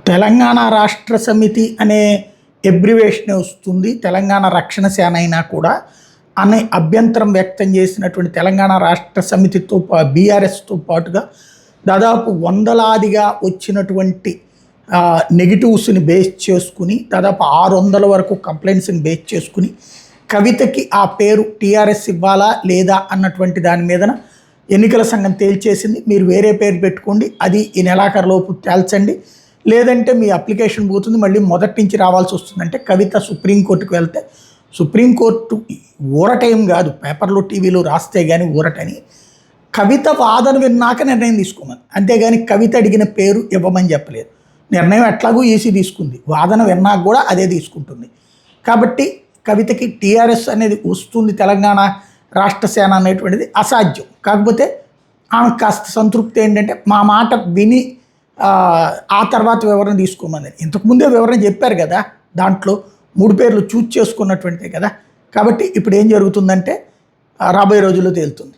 తెలంగాణ రాష్ట్ర సమితి అనే ఎబ్రివేషన్ వస్తుంది. తెలంగాణ రక్షణ సేన అయినా కూడా అనే అభ్యంతరం వ్యక్తం చేసినటువంటి తెలంగాణ రాష్ట్ర సమితితో బీఆర్ఎస్తో పాటుగా దాదాపు వందలాదిగా వచ్చినటువంటి నెగిటివ్స్ని బేస్ చేసుకుని దాదాపు 600 వరకు కంప్లైంట్స్ని బేస్ చేసుకుని కవితకి ఆ పేరు టీఆర్ఎస్ ఇవ్వాలా లేదా అన్నటువంటి దాని మీదన ఎన్నికల సంఘం తేల్చేసింది. మీరు వేరే పేరు పెట్టుకోండి, అది ఈ నెలాఖరులోపు తేల్చండి, లేదంటే మీ అప్లికేషన్ పోతుంది, మళ్ళీ మొదటి నుంచి రావాల్సి వస్తుందంటే కవిత సుప్రీంకోర్టుకు వెళ్తే సుప్రీంకోర్టు ఊరటేం కాదు, పేపర్లో టీవీలో రాస్తే కానీ ఊరటని కవిత వాదన విన్నాక నిర్ణయం తీసుకోమని, అంతేగాని కవిత అడిగిన పేరు ఇవ్వమని చెప్పలేదు. నిర్ణయం ఎట్లాగూ ఈసీ తీసుకుంది, వాదన విన్నాక కూడా అదే తీసుకుంటుంది. కాబట్టి కవితకి టీఆర్ఎస్ అనేది వస్తుంది తెలంగాణ రాష్ట్ర సేన అనేటువంటిది అసాధ్యం. కాకపోతే ఆమె కాస్త సంతృప్తి ఏంటంటే మా మాట విని ఆ తర్వాత వివరణ తీసుకోమని ఇంతకుముందే వివరణ చెప్పారు కదా, దాంట్లో 3 పేర్లు చూజ్ చేసుకున్నటువంటిదే కదా. కాబట్టి ఇప్పుడు ఏం జరుగుతుందంటే రాబోయే రోజుల్లో తేలుతుంది.